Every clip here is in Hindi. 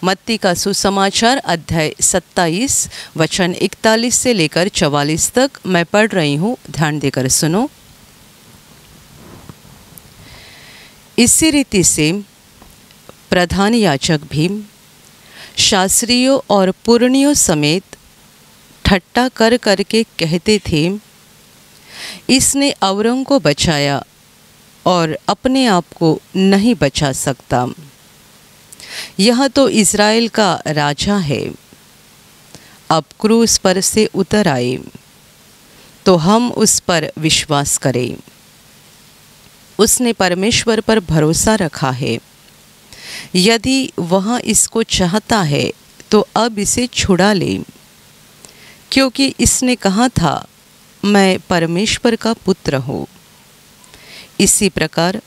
मत्ती का सुसमाचार अध्याय 27 वचन 41 से लेकर 44 तक मैं पढ़ रही हूँ, ध्यान देकर सुनो। इसी रीति से प्रधान याजक भी शास्त्रियों और पुरनियों समेत ठट्टा कर करके कहते थे, इसने औरों को बचाया और अपने आप को नहीं बचा सकता। यह तो इज़राइल का राजा है। अब क्रूस पर से उतर आए तो हम उस पर विश्वास करें। उसने परमेश्वर पर भरोसा रखा है। यदि वह इसको चाहता है तो अब इसे छुड़ा ले, क्योंकि इसने कहा था, मैं परमेश्वर का पुत्र हूँ। इसी प्रकार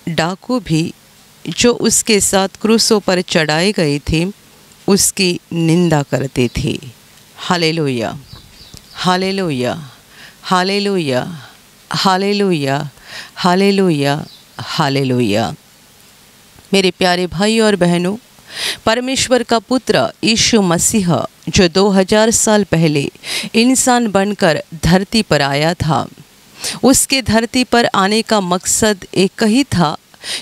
डाकू भी जो उसके साथ क्रूसों पर चढ़ाए गए थे उसकी निंदा करते थे। Hallelujah, hallelujah, hallelujah, hallelujah, hallelujah, hallelujah. मेरे प्यारे भाई और बहनों, परमेश्वर का पुत्र यीशु मसीह जो 2000 साल पहले इंसान बनकर धरती पर आया था, उसके धरती पर आने का मकसद एक ही था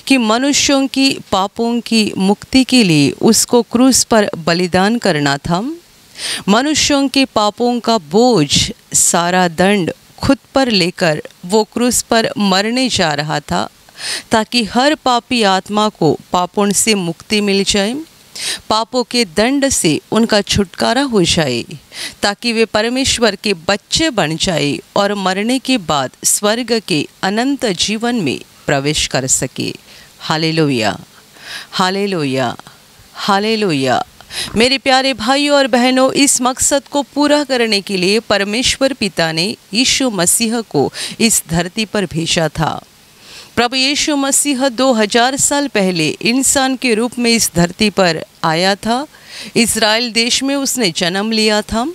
कि मनुष्यों की पापों की मुक्ति के लिए उसको क्रूस पर बलिदान करना था। मनुष्यों के पापों का बोझ, सारा दंड खुद पर लेकर वो क्रूस पर मरने जा रहा था, ताकि हर पापी आत्मा को पापों से मुक्ति मिल जाए, पापों के दंड से उनका छुटकारा हो जाए, ताकि वे परमेश्वर के बच्चे बन जाए और मरने के बाद स्वर्ग के अनंत जीवन में प्रवेश कर सके। Hallelujah, hallelujah, hallelujah. मेरे प्यारे भाइयों और बहनों, इस मकसद को पूरा करने के लिए परमेश्वर पिता ने यीशु मसीह को इस धरती पर भेजा था। प्रभु यीशु मसीह 2000 साल पहले इंसान के रूप में इस धरती पर आया था। इज़राइल देश में उसने जन्म लिया था।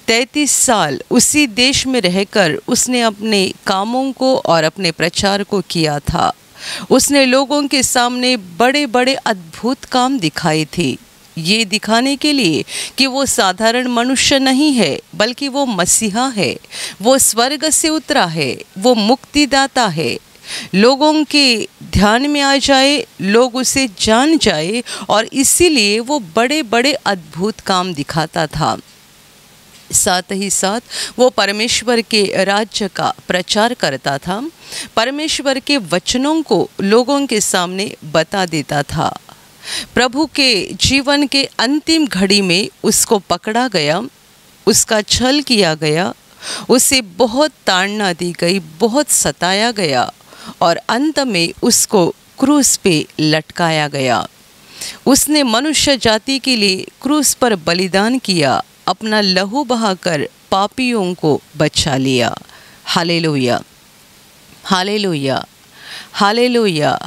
33 साल उसी देश में रहकर उसने अपने कामों को और अपने प्रचार को किया था। उसने लोगों के सामने बड़े बड़े अद्भुत काम दिखाए थे, ये दिखाने के लिए कि वो साधारण मनुष्य नहीं है, बल्कि वो मसीहा है। वो स्वर्ग से उतरा है, वो मुक्तिदाता है। लोगों के ध्यान में आ जाए, लोग उसे जान जाए, और इसीलिए वो बड़े बड़े अद्भुत काम दिखाता था। साथ ही साथ वो परमेश्वर के राज्य का प्रचार करता था, परमेश्वर के वचनों को लोगों के सामने बता देता था। प्रभु के जीवन के अंतिम घड़ी में उसको पकड़ा गया, उसका छल किया गया, उसे बहुत ताड़ना दी गई, बहुत सताया गया, और अंत में उसको क्रूस पे लटकाया गया। उसने मनुष्य जाति के लिए क्रूस पर बलिदान किया, अपना लहू बहाकर पापियों को बचा लिया। Hallelujah, hallelujah, hallelujah.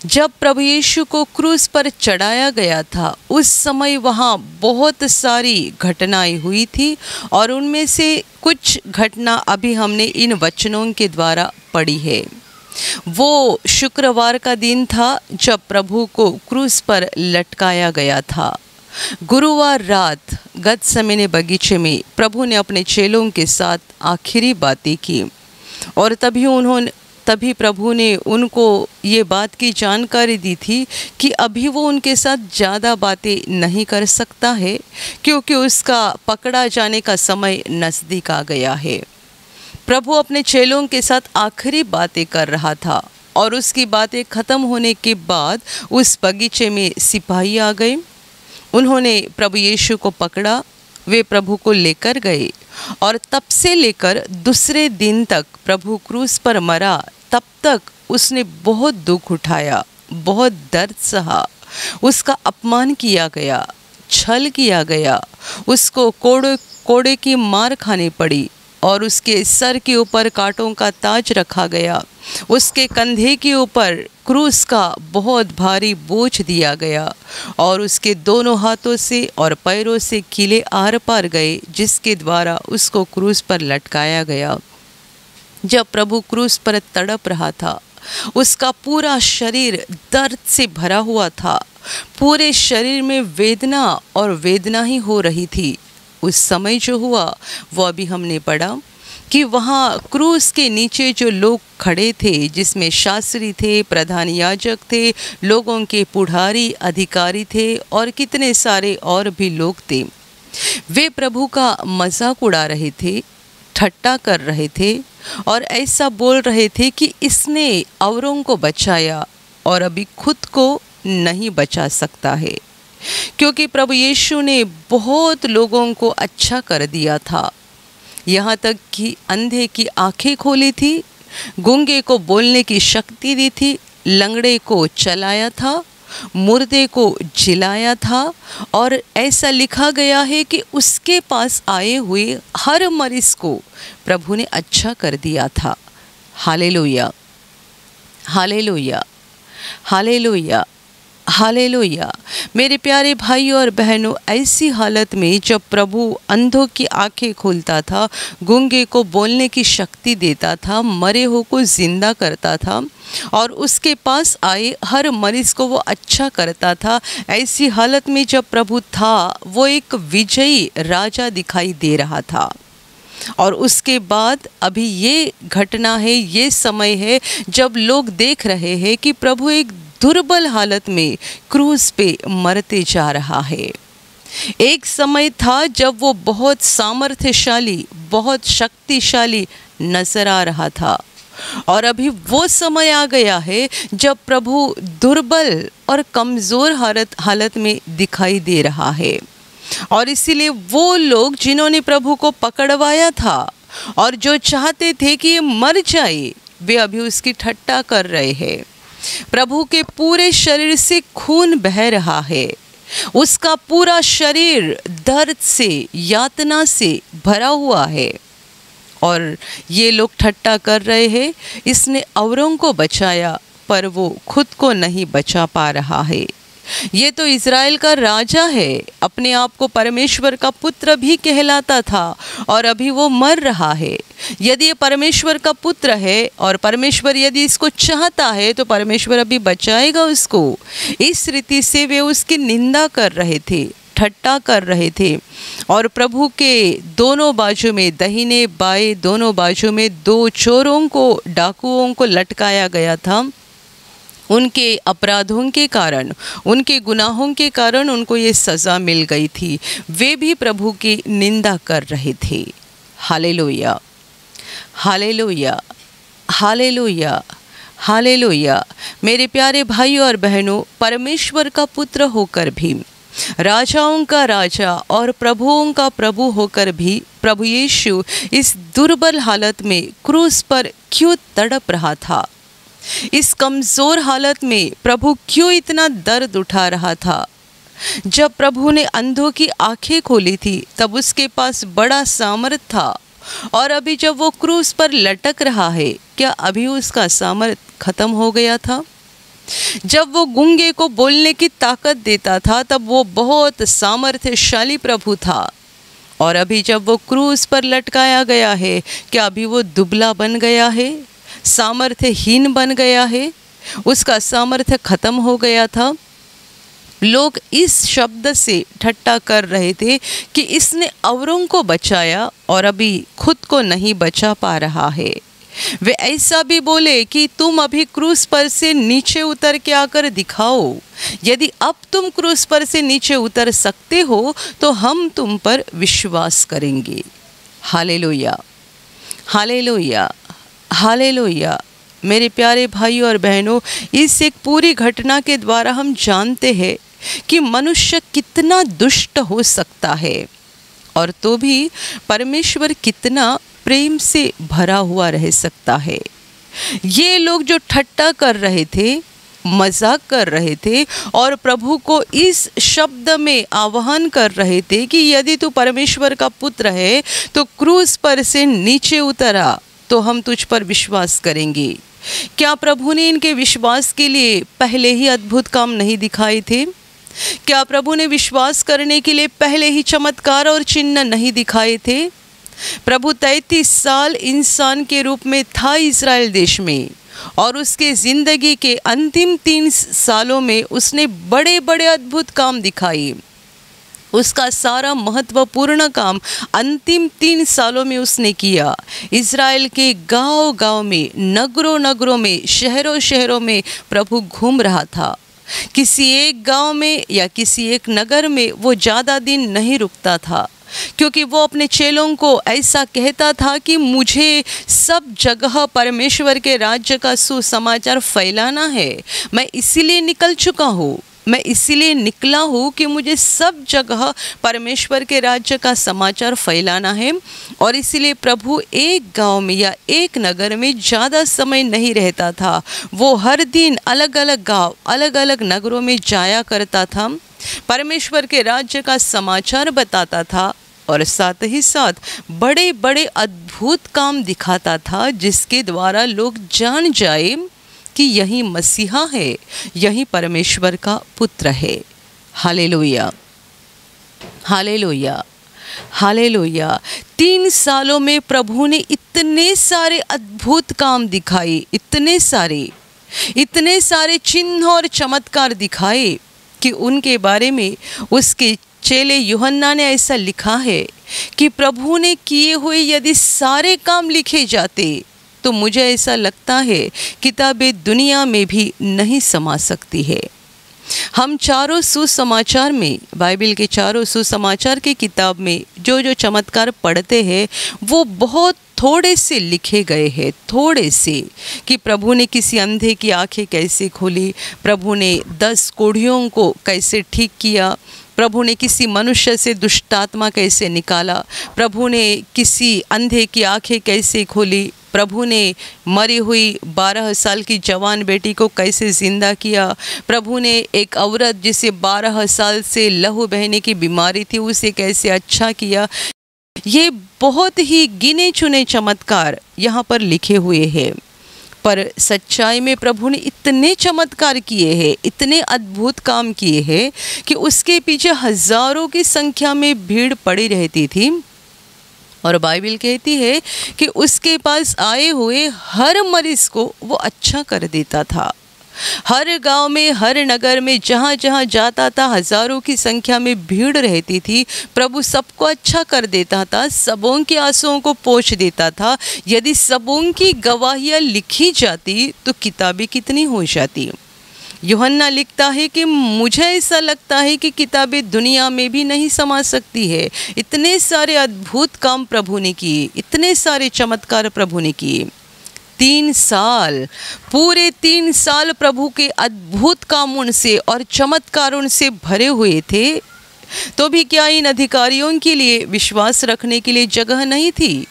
जब प्रभु यीशु को क्रूस पर चढ़ाया गया था, उस समय वहाँ बहुत सारी घटनाएं हुई थी, और उनमें से कुछ घटना अभी हमने इन वचनों के द्वारा पढ़ी है। वो शुक्रवार का दिन था जब प्रभु को क्रूस पर लटकाया गया था। गुरुवार रात गतसमने बगीचे में प्रभु ने अपने चेलों के साथ आखिरी बातें की, और तभी प्रभु ने उनको ये बात की जानकारी दी थी कि अभी वो उनके साथ ज़्यादा बातें नहीं कर सकता है, क्योंकि उसका पकड़ा जाने का समय नज़दीक आ गया है। प्रभु अपने चेलों के साथ आखिरी बातें कर रहा था, और उसकी बातें ख़त्म होने के बाद उस बगीचे में सिपाही आ गए। उन्होंने प्रभु यीशु को पकड़ा, वे प्रभु को लेकर गए, और तब से लेकर दूसरे दिन तक प्रभु क्रूस पर मरा, तब तक उसने बहुत दुख उठाया, बहुत दर्द सहा। उसका अपमान किया गया, छल किया गया, उसको कोड़े की मार खानी पड़ी, और उसके सर के ऊपर कांटों का ताज रखा गया। उसके कंधे के ऊपर क्रूस का बहुत भारी बोझ दिया गया, और उसके दोनों हाथों से और पैरों से कीले आर पार गए, जिसके द्वारा उसको क्रूस पर लटकाया गया। जब प्रभु क्रूस पर तड़प रहा था, उसका पूरा शरीर दर्द से भरा हुआ था। पूरे शरीर में वेदना और वेदना ही हो रही थी। उस समय जो हुआ वो अभी हमने पढ़ा कि वहाँ क्रूस के नीचे जो लोग खड़े थे, जिसमें शास्त्री थे, प्रधान याजक थे, लोगों के पुढ़ारी अधिकारी थे और कितने सारे और भी लोग थे, वे प्रभु का मजाक उड़ा रहे थे, ठट्टा कर रहे थे और ऐसा बोल रहे थे कि इसने औरों को बचाया और अभी खुद को नहीं बचा सकता है, क्योंकि प्रभु यीशु ने बहुत लोगों को अच्छा कर दिया था। यहाँ तक कि अंधे की आंखें खोली थी, गूंगे को बोलने की शक्ति दी थी, लंगड़े को चलाया था, मुर्दे को जिलाया था और ऐसा लिखा गया है कि उसके पास आए हुए हर मरीज को प्रभु ने अच्छा कर दिया था। Hallelujah, hallelujah, hallelujah, hallelujah. मेरे प्यारे भाइयों और बहनों, ऐसी हालत में जब प्रभु अंधों की आंखें खोलता था, गूंगे को बोलने की शक्ति देता था, मरे हो को जिंदा करता था और उसके पास आए हर मरीज को वो अच्छा करता था, ऐसी हालत में जब प्रभु था, वो एक विजयी राजा दिखाई दे रहा था। और उसके बाद अभी ये घटना है, ये समय है जब लोग देख रहे हैं कि प्रभु एक दुर्बल हालत में क्रूस पे मरते जा रहा है। एक समय था जब वो बहुत सामर्थ्यशाली, बहुत शक्तिशाली नजर आ रहा था और अभी वो समय आ गया है जब प्रभु दुर्बल और कमज़ोर हालत में दिखाई दे रहा है। और इसीलिए वो लोग जिन्होंने प्रभु को पकड़वाया था और जो चाहते थे कि ये मर जाए, वे अभी उसकी ठट्टा कर रहे हैं। प्रभु के पूरे शरीर से खून बह रहा है, उसका पूरा शरीर दर्द से, यातना से भरा हुआ है और ये लोग ठट्टा कर रहे हैं, इसने औरों को बचाया पर वो खुद को नहीं बचा पा रहा है। ये तो इज़राइल का राजा है, अपने आप को परमेश्वर का पुत्र भी कहलाता था और अभी वो मर रहा है। यदि ये परमेश्वर का पुत्र है और परमेश्वर यदि इसको चाहता है तो परमेश्वर अभी बचाएगा उसको। इस रीति से वे उसकी निंदा कर रहे थे, ठट्टा कर रहे थे और प्रभु के दोनों बाजू में, दाहिने बाएं दोनों बाजू में दो चोरों को, डाकुओं को लटकाया गया था। उनके अपराधों के कारण, उनके गुनाहों के कारण उनको ये सज़ा मिल गई थी। वे भी प्रभु की निंदा कर रहे थे। Hallelujah, hallelujah, hallelujah, hallelujah. मेरे प्यारे भाइयों और बहनों, परमेश्वर का पुत्र होकर भी, राजाओं का राजा और प्रभुओं का प्रभु होकर भी प्रभु यीशु इस दुर्बल हालत में क्रूस पर क्यों तड़प रहा था? इस कमज़ोर हालत में प्रभु क्यों इतना दर्द उठा रहा था? जब प्रभु ने अंधों की आंखें खोली थी तब उसके पास बड़ा सामर्थ था और अभी जब वो क्रूस पर लटक रहा है, क्या अभी उसका सामर्थ खत्म हो गया था? जब वो गूंगे को बोलने की ताकत देता था तब वो बहुत सामर्थ्यशाली प्रभु था और अभी जब वो क्रूस पर लटकाया गया है, क्या अभी वो दुबला बन गया है, सामर्थ्यहीन बन गया है, उसका सामर्थ्य खत्म हो गया था? लोग इस शब्द से ठट्टा कर रहे थे कि इसने औरों को बचाया और अभी खुद को नहीं बचा पा रहा है। वे ऐसा भी बोले कि तुम अभी क्रूस पर से नीचे उतर के आकर दिखाओ, यदि अब तुम क्रूस पर से नीचे उतर सकते हो तो हम तुम पर विश्वास करेंगे। Hallelujah, hallelujah, hallelujah. मेरे प्यारे भाइयों और बहनों, इस एक पूरी घटना के द्वारा हम जानते हैं कि मनुष्य कितना दुष्ट हो सकता है और तो भी परमेश्वर कितना प्रेम से भरा हुआ रह सकता है। ये लोग जो ठट्टा कर रहे थे, मजाक कर रहे थे और प्रभु को इस शब्द में आह्वान कर रहे थे कि यदि तू परमेश्वर का पुत्र है तो क्रूस पर से नीचे उतरा तो हम तुझ पर विश्वास करेंगे। क्या प्रभु ने इनके विश्वास के लिए पहले ही अद्भुत काम नहीं दिखाए थे? क्या प्रभु ने विश्वास करने के लिए पहले ही चमत्कार और चिन्ह नहीं दिखाए थे? प्रभु 33 साल इंसान के रूप में था इज़राइल देश में और उसके ज़िंदगी के अंतिम 3 सालों में उसने बड़े बड़े अद्भुत काम दिखाए। उसका सारा महत्वपूर्ण काम अंतिम 3 सालों में उसने किया। इज़राइल के गांव गांव में, नगरों नगरों में, शहरों शहरों में प्रभु घूम रहा था। किसी एक गांव में या किसी एक नगर में वो ज़्यादा दिन नहीं रुकता था, क्योंकि वो अपने चेलों को ऐसा कहता था कि मुझे सब जगह परमेश्वर के राज्य का सुसमाचार फैलाना है। मैं इसीलिए निकल चुका हूँ, मैं इसीलिए निकला हूँ कि मुझे सब जगह परमेश्वर के राज्य का समाचार फैलाना है। और इसीलिए प्रभु एक गांव में या एक नगर में ज़्यादा समय नहीं रहता था। वो हर दिन अलग अलग गांव, अलग अलग नगरों में जाया करता था, परमेश्वर के राज्य का समाचार बताता था और साथ ही साथ बड़े बड़े अद्भुत काम दिखाता था, जिसके द्वारा लोग जान जाए कि यही मसीहा है, यही परमेश्वर का पुत्र है। Hallelujah, hallelujah, hallelujah. 3 सालों में प्रभु ने इतने सारे अद्भुत काम दिखाए, इतने सारे चिन्ह और चमत्कार दिखाए कि उनके बारे में उसके चेले यूहन्ना ने ऐसा लिखा है कि प्रभु ने किए हुए यदि सारे काम लिखे जाते तो मुझे ऐसा लगता है किताबें दुनिया में भी नहीं समा सकती है। हम चारों सुसमाचार में, बाइबल के चारों सुसमाचार की किताब में जो जो चमत्कार पढ़ते हैं वो बहुत थोड़े से लिखे गए हैं, थोड़े से, कि प्रभु ने किसी अंधे की आंखें कैसे खोली, प्रभु ने 10 कोढ़ियों को कैसे ठीक किया, प्रभु ने किसी मनुष्य से दुष्टात्मा कैसे निकाला, प्रभु ने किसी अंधे की आंखें कैसे खोली, प्रभु ने मरी हुई 12 साल की जवान बेटी को कैसे ज़िंदा किया, प्रभु ने एक औरत जिसे 12 साल से लहू बहने की बीमारी थी उसे कैसे अच्छा किया। ये बहुत ही गिने चुने चमत्कार यहाँ पर लिखे हुए हैं, पर सच्चाई में प्रभु ने इतने चमत्कार किए हैं, इतने अद्भुत काम किए हैं कि उसके पीछे हजारों की संख्या में भीड़ पड़ी रहती थी। और बाइबल कहती है कि उसके पास आए हुए हर मरीज को वो अच्छा कर देता था। हर गांव में, हर नगर में, जहाँ जहाँ जाता था हजारों की संख्या में भीड़ रहती थी। प्रभु सबको अच्छा कर देता था, सबों की आंसुओं को पोंछ देता था। यदि सबों की गवाहियाँ लिखी जाती तो किताबें कितनी हो जाती। यूहन्ना लिखता है कि मुझे ऐसा लगता है कि किताबें दुनिया में भी नहीं समा सकती है। इतने सारे अद्भुत काम प्रभु ने किए, इतने सारे चमत्कार प्रभु ने किए। 3 साल, पूरे 3 साल प्रभु के अद्भुत कामों से और चमत्कारों से भरे हुए थे। तो भी क्या इन अधिकारियों के लिए विश्वास रखने के लिए जगह नहीं थी?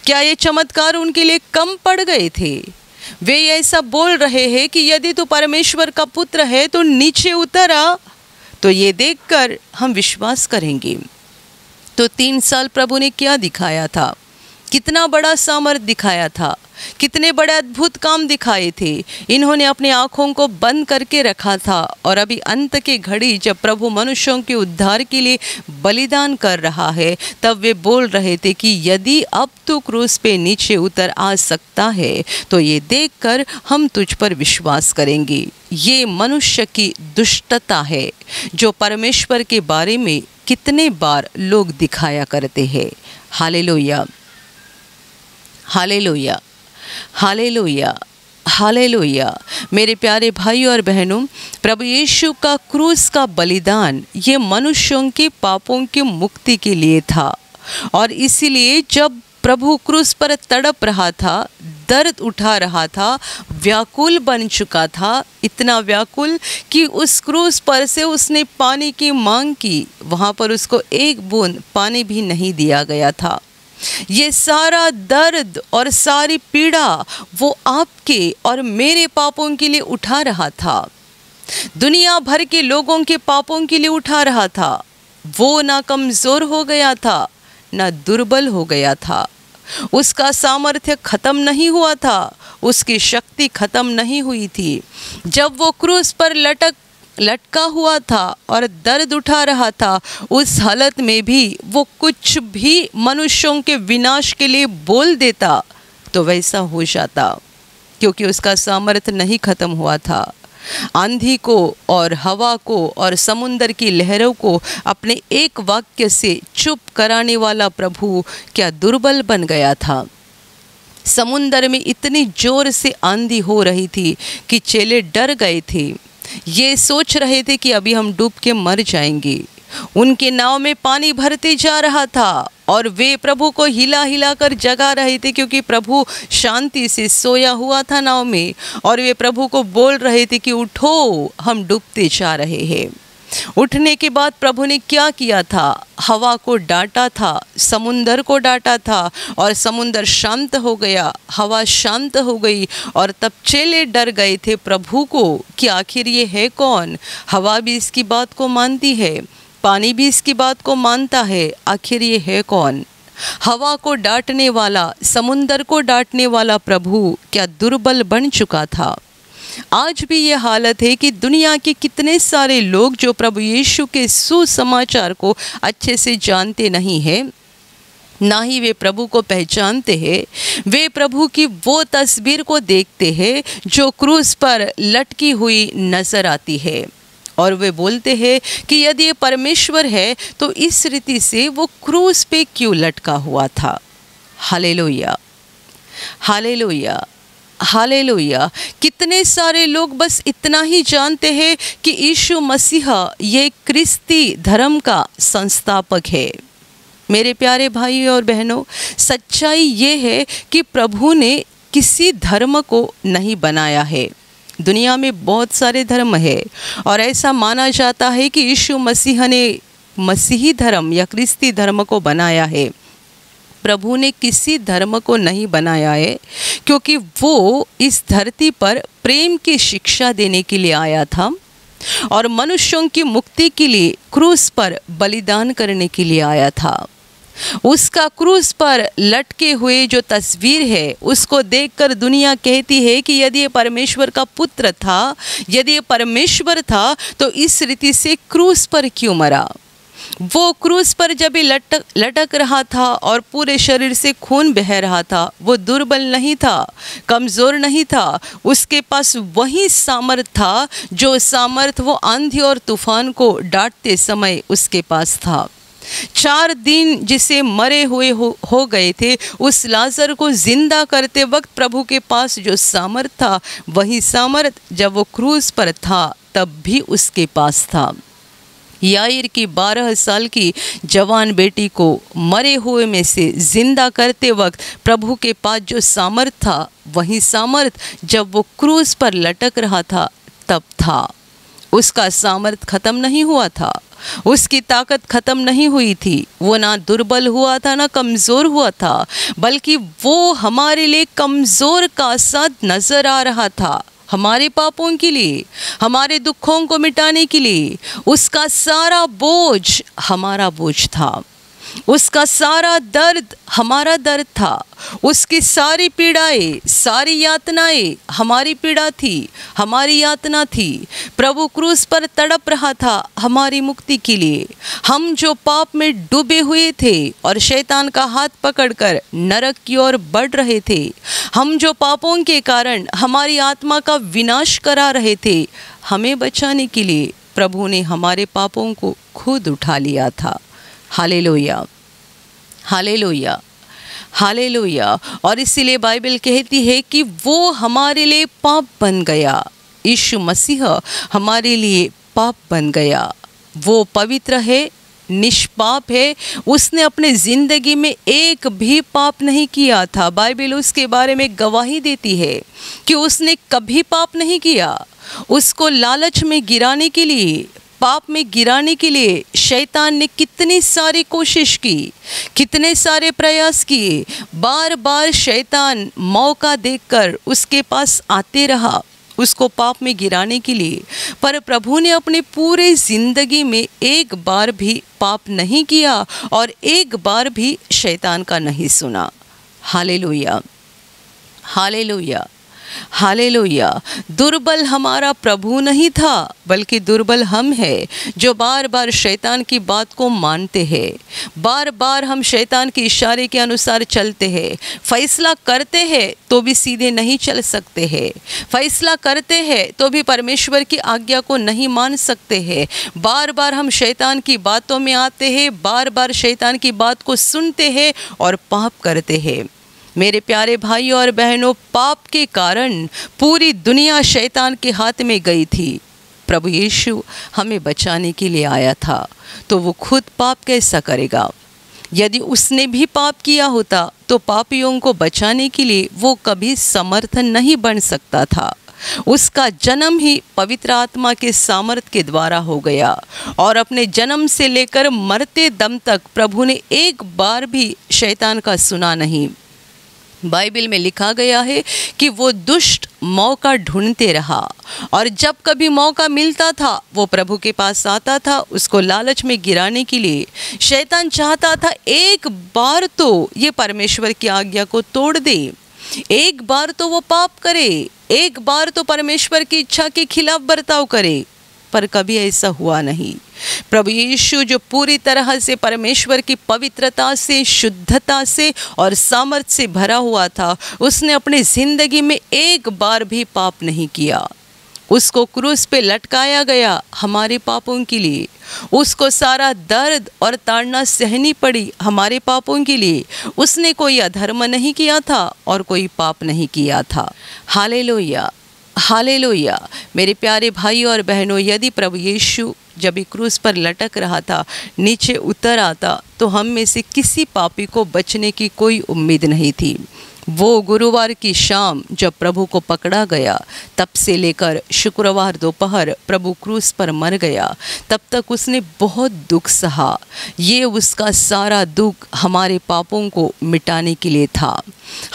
क्या ये चमत्कार उनके लिए कम पड़ गए थे? वे ऐसा बोल रहे हैं कि यदि तू परमेश्वर का पुत्र है तो नीचे उतर आ, तो ये देखकर हम विश्वास करेंगे। तो 3 साल प्रभु ने क्या दिखाया था? कितना बड़ा सामर्थ्य दिखाया था, कितने बड़े अद्भुत काम दिखाए थे। इन्होंने अपनी आँखों को बंद करके रखा था और अभी अंत के घड़ी जब प्रभु मनुष्यों के उद्धार के लिए बलिदान कर रहा है तब वे बोल रहे थे कि यदि अब तू क्रूस पे नीचे उतर आ सकता है तो ये देखकर हम तुझ पर विश्वास करेंगे। ये मनुष्य की दुष्टता है जो परमेश्वर के बारे में कितने बार लोग दिखाया करते हैं। Hallelujah, hallelujah, hallelujah, hallelujah. मेरे प्यारे भाइयों और बहनों, प्रभु यीशु का क्रूस का बलिदान ये मनुष्यों के पापों की मुक्ति के लिए था। और इसीलिए जब प्रभु क्रूस पर तड़प रहा था, दर्द उठा रहा था, व्याकुल बन चुका था, इतना व्याकुल कि उस क्रूस पर से उसने पानी की मांग की, वहाँ पर उसको एक बूंद पानी भी नहीं दिया गया था। ये सारा दर्द और सारी पीड़ा वो आपके और मेरे पापों के लिए उठा रहा था, दुनिया भर के लोगों के पापों के लिए उठा रहा था। वो ना कमज़ोर हो गया था ना दुर्बल हो गया था, उसका सामर्थ्य खत्म नहीं हुआ था, उसकी शक्ति खत्म नहीं हुई थी। जब वो क्रूस पर लटका हुआ था और दर्द उठा रहा था, उस हालत में भी वो कुछ भी मनुष्यों के विनाश के लिए बोल देता तो वैसा हो जाता। क्योंकि उसका सामर्थ्य नहीं खत्म हुआ था। आंधी को और हवा को और समुंदर की लहरों को अपने एक वाक्य से चुप कराने वाला प्रभु क्या दुर्बल बन गया था। समुंदर में इतनी जोर से आंधी हो रही थी कि चेले डर गए थे। ये सोच रहे थे कि अभी हम डूब के मर जाएंगे। उनके नाव में पानी भरते जा रहा था और वे प्रभु को हिला हिला कर जगा रहे थे, क्योंकि प्रभु शांति से सोया हुआ था नाव में। और वे प्रभु को बोल रहे थे कि उठो, हम डूबते जा रहे हैं। उठने के बाद प्रभु ने क्या किया था? हवा को डांटा था, समुंदर को डांटा था और समुंदर शांत हो गया, हवा शांत हो गई। और तब चेले डर गए थे प्रभु को कि आखिर ये है कौन? हवा भी इसकी बात को मानती है, पानी भी इसकी बात को मानता है, आखिर ये है कौन? हवा को डांटने वाला, समुंदर को डांटने वाला प्रभु क्या दुर्बल बन चुका था। आज भी ये हालत है कि दुनिया के कितने सारे लोग जो प्रभु यीशु के सुसमाचार को अच्छे से जानते नहीं हैं, ना ही वे प्रभु को पहचानते हैं। वे प्रभु की वो तस्वीर को देखते हैं जो क्रूस पर लटकी हुई नजर आती है, और वे बोलते हैं कि यदि ये परमेश्वर है तो इस रीति से वो क्रूस पे क्यों लटका हुआ था। Hallelujah, hallelujah, hallelujah. कितने सारे लोग बस इतना ही जानते हैं कि यीशु मसीह ये क्रिस्ती धर्म का संस्थापक है। मेरे प्यारे भाई और बहनों, सच्चाई ये है कि प्रभु ने किसी धर्म को नहीं बनाया है। दुनिया में बहुत सारे धर्म है और ऐसा माना जाता है कि यीशु मसीह ने मसीही धर्म या क्रिस्ती धर्म को बनाया है। प्रभु ने किसी धर्म को नहीं बनाया है, क्योंकि वो इस धरती पर प्रेम की शिक्षा देने के लिए आया था और मनुष्यों की मुक्ति के लिए क्रूस पर बलिदान करने के लिए आया था। उसका क्रूस पर लटके हुए जो तस्वीर है, उसको देखकर दुनिया कहती है कि यदि ये परमेश्वर का पुत्र था, यदि ये परमेश्वर था तो इस रीति से क्रूस पर क्यों मरा। वो क्रूस पर जब लटक रहा था और पूरे शरीर से खून बह रहा था, वो दुर्बल नहीं था, कमज़ोर नहीं था। उसके पास वही सामर्थ था जो सामर्थ वो आंधी और तूफान को डांटते समय उसके पास था। 4 दिन जिसे मरे हुए हो गए थे, उस लाजर को जिंदा करते वक्त प्रभु के पास जो सामर्थ था, वही सामर्थ जब वो क्रूस पर था तब भी उसके पास था। याईर की 12 साल की जवान बेटी को मरे हुए में से जिंदा करते वक्त प्रभु के पास जो सामर्थ था, वही सामर्थ जब वो क्रूस पर लटक रहा था तब था। उसका सामर्थ खत्म नहीं हुआ था, उसकी ताकत खत्म नहीं हुई थी। वो ना दुर्बल हुआ था ना कमज़ोर हुआ था, बल्कि वो हमारे लिए कमज़ोर का सा नज़र आ रहा था। हमारे पापों के लिए, हमारे दुखों को मिटाने के लिए उसका सारा बोझ हमारा बोझ था, उसका सारा दर्द हमारा दर्द था, उसकी सारी पीड़ाएं, सारी यातनाएं हमारी पीड़ा थी, हमारी यातना थी। प्रभु क्रूस पर तड़प रहा था हमारी मुक्ति के लिए। हम जो पाप में डूबे हुए थे और शैतान का हाथ पकड़कर नरक की ओर बढ़ रहे थे, हम जो पापों के कारण हमारी आत्मा का विनाश करा रहे थे, हमें बचाने के लिए प्रभु ने हमारे पापों को खुद उठा लिया था। Hallelujah, hallelujah, hallelujah. और इसीलिए बाइबल कहती है कि वो हमारे लिए पाप बन गया। यीशु मसीह हमारे लिए पाप बन गया। वो पवित्र है, निष्पाप है। उसने अपने ज़िंदगी में एक भी पाप नहीं किया था। बाइबल उसके बारे में गवाही देती है कि उसने कभी पाप नहीं किया। उसको लालच में गिराने के लिए, पाप में गिराने के लिए शैतान ने कितनी सारी कोशिश की, कितने सारे प्रयास किए। बार बार शैतान मौका देखकर उसके पास आते रहा उसको पाप में गिराने के लिए, पर प्रभु ने अपने पूरे ज़िंदगी में एक बार भी पाप नहीं किया और एक बार भी शैतान का नहीं सुना। Hallelujah, hallelujah, hallelujah. दुर्बल हमारा प्रभु नहीं था, बल्कि दुर्बल हम हैं जो बार बार शैतान की बात को मानते हैं। बार बार हम शैतान के इशारे के अनुसार चलते हैं। फैसला करते हैं तो भी सीधे नहीं चल सकते हैं। फैसला करते हैं तो भी परमेश्वर की आज्ञा को नहीं मान सकते हैं। बार बार हम शैतान की बातों में आते हैं, बार बार शैतान की बात को सुनते हैं और पाप करते हैं। मेरे प्यारे भाइयों और बहनों, पाप के कारण पूरी दुनिया शैतान के हाथ में गई थी। प्रभु यीशु हमें बचाने के लिए आया था, तो वो खुद पाप कैसा करेगा? यदि उसने भी पाप किया होता तो पापियों को बचाने के लिए वो कभी समर्थ नहीं बन सकता था। उसका जन्म ही पवित्र आत्मा के सामर्थ के द्वारा हो गया और अपने जन्म से लेकर मरते दम तक प्रभु ने एक बार भी शैतान का सुना नहीं। बाइबल में लिखा गया है कि वो दुष्ट मौका ढूंढते रहा और जब कभी मौका मिलता था वो प्रभु के पास आता था, उसको लालच में गिराने के लिए। शैतान चाहता था एक बार तो ये परमेश्वर की आज्ञा को तोड़ दे, एक बार तो वो पाप करे, एक बार तो परमेश्वर की इच्छा के खिलाफ बर्ताव करे, पर कभी ऐसा हुआ नहीं। प्रभु यीशु जो पूरी तरह से परमेश्वर की पवित्रता से, शुद्धता से और सामर्थ्य से भरा हुआ था, उसने अपनी जिंदगी में एक बार भी पाप नहीं किया। उसको क्रूस पे लटकाया गया हमारे पापों के लिए। उसको सारा दर्द और ताड़ना सहनी पड़ी हमारे पापों के लिए। उसने कोई अधर्म नहीं किया था और कोई पाप नहीं किया था। Hallelujah, hallelujah. मेरे प्यारे भाइयों और बहनों, यदि प्रभु यीशु जब क्रूस पर लटक रहा था नीचे उतर आता तो हम में से किसी पापी को बचने की कोई उम्मीद नहीं थी। वो गुरुवार की शाम जब प्रभु को पकड़ा गया, तब से लेकर शुक्रवार दोपहर प्रभु क्रूस पर मर गया, तब तक उसने बहुत दुख सहा। ये उसका सारा दुख हमारे पापों को मिटाने के लिए था।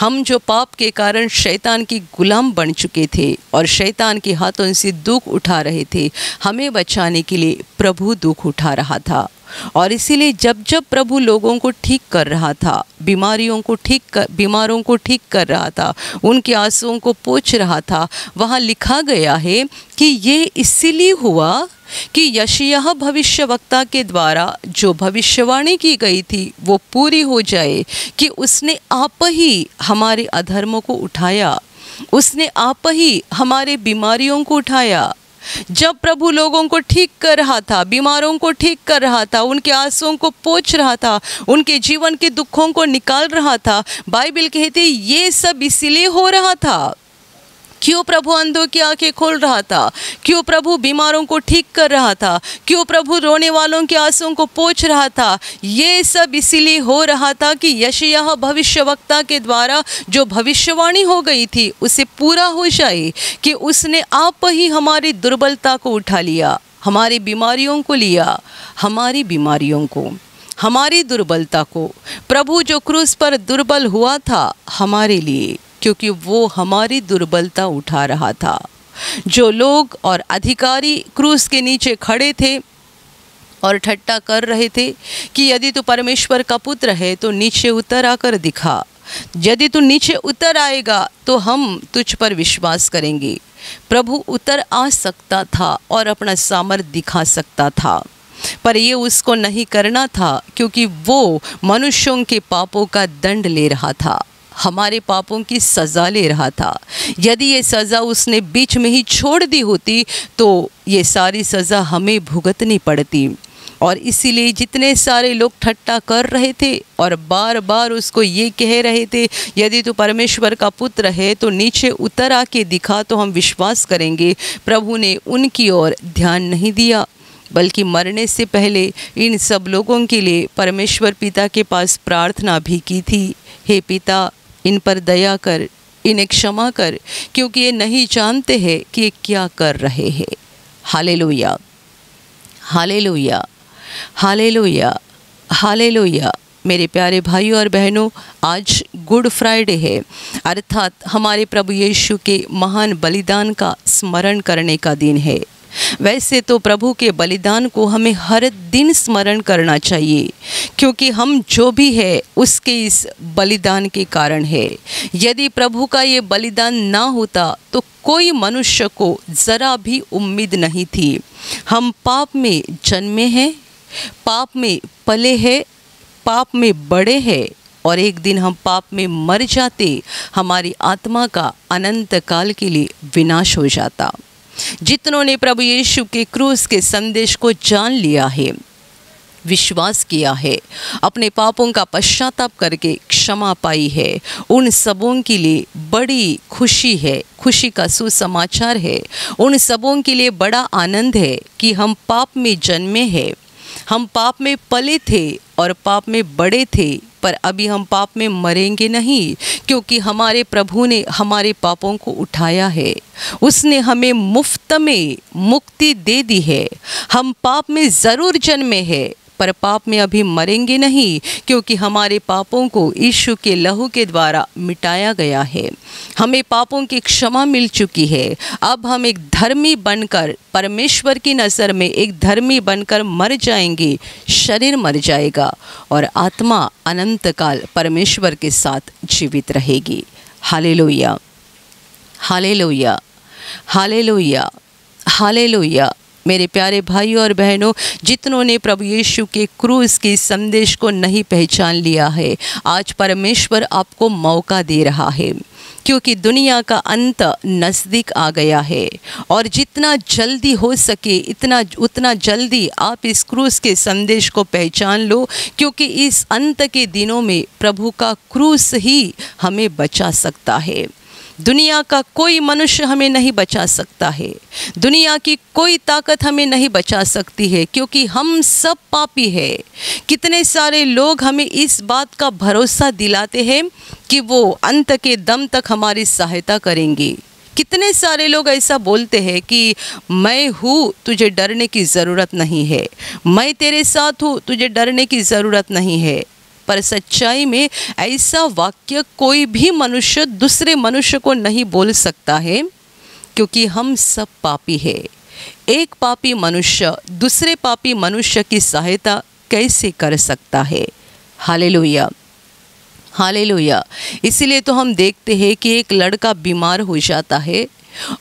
हम जो पाप के कारण शैतान की गुलाम बन चुके थे और शैतान के हाथों से दुख उठा रहे थे, हमें बचाने के लिए प्रभु दुख उठा रहा था। और इसीलिए जब जब प्रभु लोगों को ठीक कर रहा था, बीमारों को ठीक कर रहा था, उनके आंसुओं को पोंछ रहा था, वहाँ लिखा गया है कि ये इसीलिए हुआ कि यशायाह भविष्यवक्ता के द्वारा जो भविष्यवाणी की गई थी वो पूरी हो जाए कि उसने आप ही हमारे अधर्मों को उठाया, उसने आप ही हमारे बीमारियों को उठाया। जब प्रभु लोगों को ठीक कर रहा था, बीमारों को ठीक कर रहा था, उनके आंसुओं को पोंछ रहा था, उनके जीवन के दुखों को निकाल रहा था, बाइबल कहती है ये सब इसीलिए हो रहा था। क्यों प्रभु अंधों की आंखें खोल रहा था? क्यों प्रभु बीमारों को ठीक कर रहा था? क्यों प्रभु रोने वालों के आंसुओं को पोंछ रहा था? ये सब इसीलिए हो रहा था कि यशायाह भविष्यवक्ता के द्वारा जो भविष्यवाणी हो गई थी उसे पूरा हो जाए कि उसने आप ही हमारी दुर्बलता को उठा लिया, हमारी बीमारियों को लिया, हमारी बीमारियों को, हमारी दुर्बलता को। प्रभु जो क्रूस पर दुर्बल हुआ था हमारे लिए, क्योंकि वो हमारी दुर्बलता उठा रहा था। जो लोग और अधिकारी क्रूस के नीचे खड़े थे और ठट्टा कर रहे थे कि यदि तू परमेश्वर का पुत्र है तो नीचे उतर आकर दिखा, यदि तू नीचे उतर आएगा तो हम तुझ पर विश्वास करेंगे। प्रभु उतर आ सकता था और अपना सामर्थ्य दिखा सकता था, पर ये उसको नहीं करना था, क्योंकि वो मनुष्यों के पापों का दंड ले रहा था, हमारे पापों की सज़ा ले रहा था। यदि ये सज़ा उसने बीच में ही छोड़ दी होती तो ये सारी सज़ा हमें भुगतनी पड़ती। और इसीलिए जितने सारे लोग ठट्टा कर रहे थे और बार बार उसको ये कह रहे थे यदि तू परमेश्वर का पुत्र है तो नीचे उतर आके दिखा तो हम विश्वास करेंगे, प्रभु ने उनकी ओर ध्यान नहीं दिया, बल्कि मरने से पहले इन सब लोगों के लिए परमेश्वर पिता के पास प्रार्थना भी की थी, हे पिता इन पर दया कर, इन्हें क्षमा कर, क्योंकि ये नहीं जानते हैं कि ये क्या कर रहे हैं। Hallelujah, hallelujah, hallelujah, hallelujah. मेरे प्यारे भाइयों और बहनों, आज गुड फ्राइडे है, अर्थात हमारे प्रभु यीशु के महान बलिदान का स्मरण करने का दिन है। वैसे तो प्रभु के बलिदान को हमें हर दिन स्मरण करना चाहिए, क्योंकि हम जो भी है उसके इस बलिदान के कारण है। यदि प्रभु का ये बलिदान ना होता तो कोई मनुष्य को ज़रा भी उम्मीद नहीं थी। हम पाप में जन्मे हैं, पाप में पले हैं, पाप में बड़े हैं और एक दिन हम पाप में मर जाते, हमारी आत्मा का अनंत काल के लिए विनाश हो जाता। जितनों ने प्रभु यीशु के क्रूस के संदेश को जान लिया है, विश्वास किया है, अपने पापों का पश्चाताप करके क्षमा पाई है, उन सबों के लिए बड़ी खुशी है, खुशी का सुसमाचार है। उन सबों के लिए बड़ा आनंद है कि हम पाप में जन्मे हैं, हम पाप में पले थे और पाप में बड़े थे, पर अभी हम पाप में मरेंगे नहीं, क्योंकि हमारे प्रभु ने हमारे पापों को उठाया है। उसने हमें मुफ्त में मुक्ति दे दी है। हम पाप में ज़रूर जन्मे हैं, पर पाप में अभी मरेंगे नहीं, क्योंकि हमारे पापों को यीशु के लहू के द्वारा मिटाया गया है। हमें पापों की क्षमा मिल चुकी है। अब हम एक धर्मी बनकर, परमेश्वर की नज़र में एक धर्मी बनकर मर जाएंगे। शरीर मर जाएगा और आत्मा अनंत काल परमेश्वर के साथ जीवित रहेगी। Hallelujah, hallelujah, hallelujah, hallelujah. मेरे प्यारे भाइयों और बहनों, जितनों ने प्रभु यीशु के क्रूस के संदेश को नहीं पहचान लिया है, आज परमेश्वर आपको मौका दे रहा है, क्योंकि दुनिया का अंत नज़दीक आ गया है। और जितना जल्दी हो सके उतना जल्दी आप इस क्रूस के संदेश को पहचान लो, क्योंकि इस अंत के दिनों में प्रभु का क्रूस ही हमें बचा सकता है। दुनिया का कोई मनुष्य हमें नहीं बचा सकता है, दुनिया की कोई ताकत हमें नहीं बचा सकती है, क्योंकि हम सब पापी हैं। कितने सारे लोग हमें इस बात का भरोसा दिलाते हैं कि वो अंत के दम तक हमारी सहायता करेंगे। कितने सारे लोग ऐसा बोलते हैं कि मैं हूँ, तुझे डरने की ज़रूरत नहीं है, मैं तेरे साथ हूँ, तुझे डरने की ज़रूरत नहीं है। पर सच्चाई में ऐसा वाक्य कोई भी मनुष्य दूसरे मनुष्य को नहीं बोल सकता है, क्योंकि हम सब पापी हैं। एक पापी मनुष्य दूसरे पापी मनुष्य की सहायता कैसे कर सकता है? Hallelujah, hallelujah. इसीलिए तो हम देखते हैं कि एक लड़का बीमार हो जाता है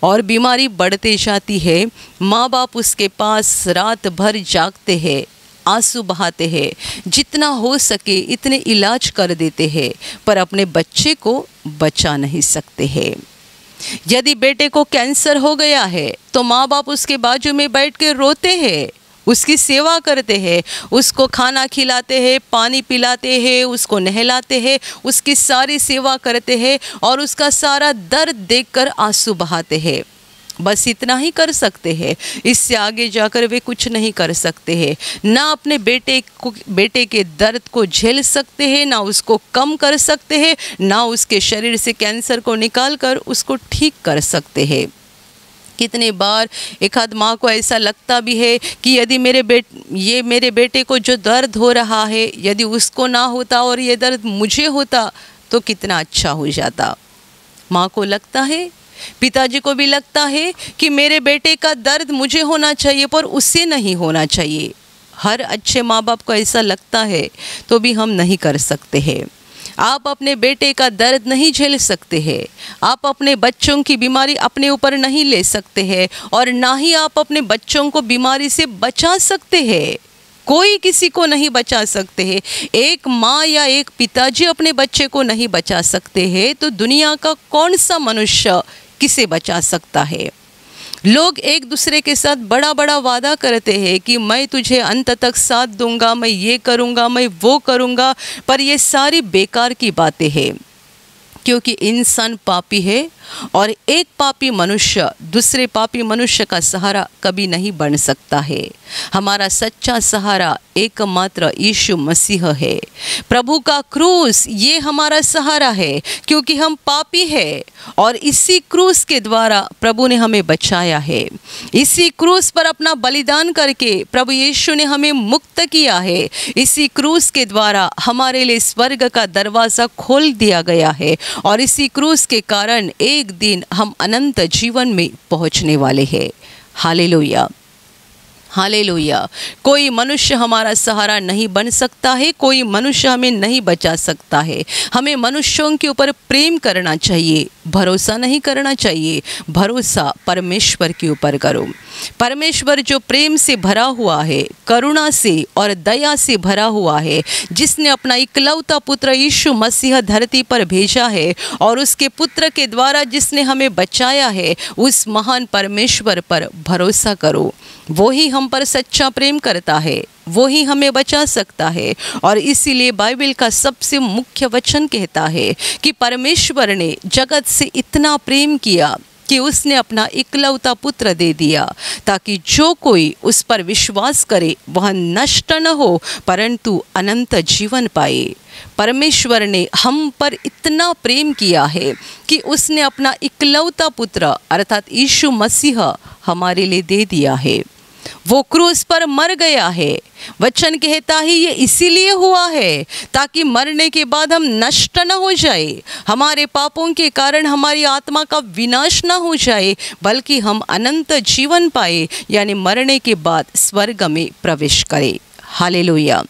और बीमारी बढ़ते जाती है। माँ बाप उसके पास रात भर जागते हैं, आंसू बहाते हैं, जितना हो सके इतने इलाज कर देते हैं, पर अपने बच्चे को बचा नहीं सकते हैं। यदि बेटे को कैंसर हो गया है तो माँ बाप उसके बाजू में बैठ के रोते हैं, उसकी सेवा करते हैं, उसको खाना खिलाते हैं, पानी पिलाते हैं, उसको नहलाते हैं, उसकी सारी सेवा करते हैं और उसका सारा दर्द देखकर आंसू बहाते हैं। बस इतना ही कर सकते हैं, इससे आगे जाकर वे कुछ नहीं कर सकते हैं। ना अपने बेटे के दर्द को झेल सकते हैं, ना उसको कम कर सकते हैं, ना उसके शरीर से कैंसर को निकाल कर उसको ठीक कर सकते हैं। कितने बार एक आध माँ को ऐसा लगता भी है कि यदि मेरे बेटे को जो दर्द हो रहा है, यदि उसको ना होता और ये दर्द मुझे होता तो कितना अच्छा हो जाता। माँ को लगता है, पिताजी को भी लगता है कि मेरे बेटे का दर्द मुझे होना चाहिए पर उसे नहीं होना चाहिए। हर अच्छे माँ बाप को ऐसा लगता है, तो भी हम नहीं कर सकते हैं। आप अपने बेटे का दर्द नहीं झेल सकते हैं, आप अपने बच्चों की बीमारी अपने ऊपर नहीं ले सकते हैं और ना ही आप अपने बच्चों को बीमारी से बचा सकते हैं। कोई किसी को नहीं बचा सकते हैं। एक माँ या एक पिताजी अपने बच्चे को नहीं बचा सकते हैं, तो दुनिया का कौन सा मनुष्य किसे बचा सकता है? लोग एक दूसरे के साथ बड़ा बड़ा वादा करते हैं कि मैं तुझे अंत तक साथ दूंगा, मैं ये करूँगा, मैं वो करूँगा, पर ये सारी बेकार की बातें हैं, क्योंकि इंसान पापी है और एक पापी मनुष्य दूसरे पापी मनुष्य का सहारा कभी नहीं बन सकता है। हमारा सच्चा सहारा एकमात्र यीशु मसीह है। प्रभु का क्रूस ये हमारा सहारा है, क्योंकि हम पापी हैं और इसी क्रूस के द्वारा प्रभु ने हमें बचाया है। इसी क्रूस पर अपना बलिदान करके प्रभु यीशु ने हमें मुक्त किया है। इसी क्रूस के द्वारा हमारे लिए स्वर्ग का दरवाज़ा खोल दिया गया है और इसी क्रूस के कारण एक दिन हम अनंत जीवन में पहुंचने वाले हैं। Hallelujah, hallelujah. कोई मनुष्य हमारा सहारा नहीं बन सकता है, कोई मनुष्य हमें नहीं बचा सकता है। हमें मनुष्यों के ऊपर प्रेम करना चाहिए, भरोसा नहीं करना चाहिए। भरोसा परमेश्वर के ऊपर करो। परमेश्वर जो प्रेम से भरा हुआ है, करुणा से और दया से भरा हुआ है, जिसने अपना इकलौता पुत्र यीशु मसीह धरती पर भेजा है और उसके पुत्र के द्वारा जिसने हमें बचाया है, उस महान परमेश्वर पर भरोसा करो। वो ही हम पर सच्चा प्रेम करता है, वो ही हमें बचा सकता है। और इसीलिए बाइबल का सबसे मुख्य वचन कहता है कि परमेश्वर ने जगत से इतना प्रेम किया कि उसने अपना इकलौता पुत्र दे दिया, ताकि जो कोई उस पर विश्वास करे वह नष्ट न हो परंतु अनंत जीवन पाए। परमेश्वर ने हम पर इतना प्रेम किया है कि उसने अपना इकलौता पुत्र अर्थात यीशु मसीह हमारे लिए दे दिया है। वो क्रूस पर मर गया है। वचन कहता है ये इसीलिए हुआ है ताकि मरने के बाद हम नष्ट न हो जाए, हमारे पापों के कारण हमारी आत्मा का विनाश न हो जाए, बल्कि हम अनंत जीवन पाए, यानी मरने के बाद स्वर्ग में प्रवेश करें। Hallelujah,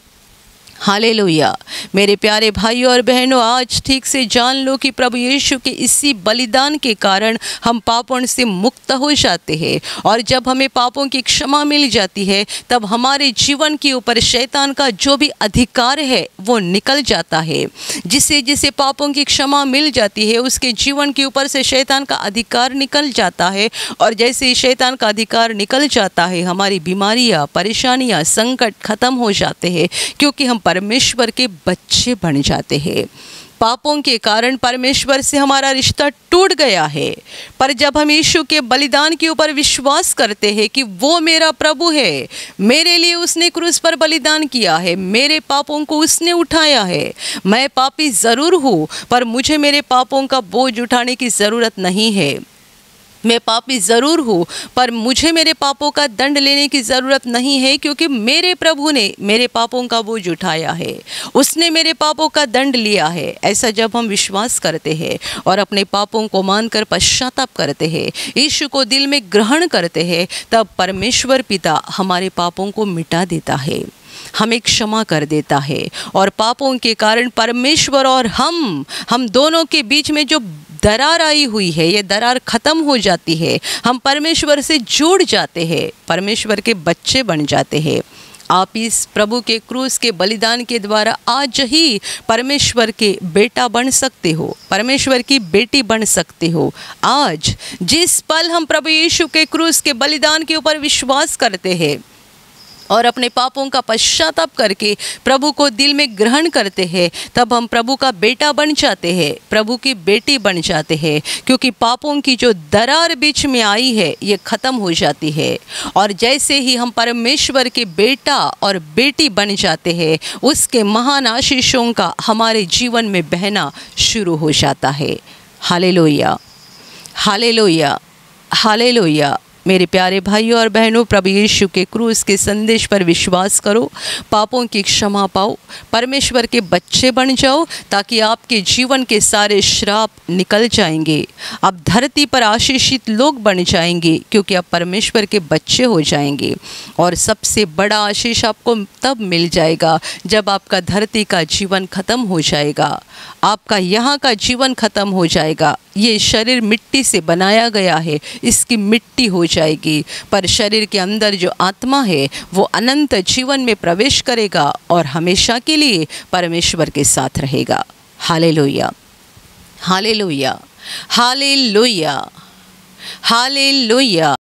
hallelujah. मेरे प्यारे भाइयों और बहनों, आज ठीक से जान लो कि प्रभु यीशु के इसी बलिदान के कारण हम पापों से मुक्त हो जाते हैं। और जब हमें पापों की क्षमा मिल जाती है, तब हमारे जीवन के ऊपर शैतान का जो भी अधिकार है वो निकल जाता है। जिसे जिसे पापों की क्षमा मिल जाती है, उसके जीवन के ऊपर से शैतान का अधिकार निकल जाता है। और जैसे ही शैतान का अधिकार निकल जाता है, हमारी बीमारियाँ, परेशानियाँ, संकट खत्म हो जाते हैं, क्योंकि हम परमेश्वर के बच्चे बन जाते हैं। पापों के कारण परमेश्वर से हमारा रिश्ता टूट गया है, पर जब हम यीशु के बलिदान के ऊपर विश्वास करते हैं कि वो मेरा प्रभु है, मेरे लिए उसने क्रूस पर बलिदान किया है, मेरे पापों को उसने उठाया है। मैं पापी ज़रूर हूँ, पर मुझे मेरे पापों का बोझ उठाने की ज़रूरत नहीं है। मैं पापी ज़रूर हूँ, पर मुझे मेरे पापों का दंड लेने की ज़रूरत नहीं है, क्योंकि मेरे प्रभु ने मेरे पापों का बोझ उठाया है, उसने मेरे पापों का दंड लिया है। ऐसा जब हम विश्वास करते हैं और अपने पापों को मानकर पश्चाताप करते हैं, यीशु को दिल में ग्रहण करते हैं, तब परमेश्वर पिता हमारे पापों को मिटा देता है, हमें क्षमा कर देता है। और पापों के कारण परमेश्वर और हम दोनों के बीच में जो दरार आई हुई है, ये दरार ख़त्म हो जाती है। हम परमेश्वर से जुड़ जाते हैं, परमेश्वर के बच्चे बन जाते हैं। आप इस प्रभु के क्रूस के बलिदान के द्वारा आज ही परमेश्वर के बेटा बन सकते हो, परमेश्वर की बेटी बन सकते हो। आज जिस पल हम प्रभु यीशु के क्रूस के बलिदान के ऊपर विश्वास करते हैं और अपने पापों का पश्चाताप करके प्रभु को दिल में ग्रहण करते हैं, तब हम प्रभु का बेटा बन जाते हैं, प्रभु की बेटी बन जाते हैं। क्योंकि पापों की जो दरार बीच में आई है, ये ख़त्म हो जाती है। और जैसे ही हम परमेश्वर के बेटा और बेटी बन जाते हैं, उसके महान आशीषों का हमारे जीवन में बहना शुरू हो जाता है। Hallelujah, hallelujah, hallelujah. मेरे प्यारे भाइयों और बहनों, प्रभु यीशु के क्रूस के संदेश पर विश्वास करो, पापों की क्षमा पाओ, परमेश्वर के बच्चे बन जाओ, ताकि आपके जीवन के सारे श्राप निकल जाएंगे। आप धरती पर आशीषित लोग बन जाएंगे, क्योंकि आप परमेश्वर के बच्चे हो जाएंगे। और सबसे बड़ा आशीष आपको तब मिल जाएगा जब आपका धरती का जीवन खत्म हो जाएगा, आपका यहाँ का जीवन खत्म हो जाएगा। ये शरीर मिट्टी से बनाया गया है, इसकी मिट्टी हो जाएगी, पर शरीर के अंदर जो आत्मा है वो अनंत जीवन में प्रवेश करेगा और हमेशा के लिए परमेश्वर के साथ रहेगा। Hallelujah, hallelujah, hallelujah, hallelujah.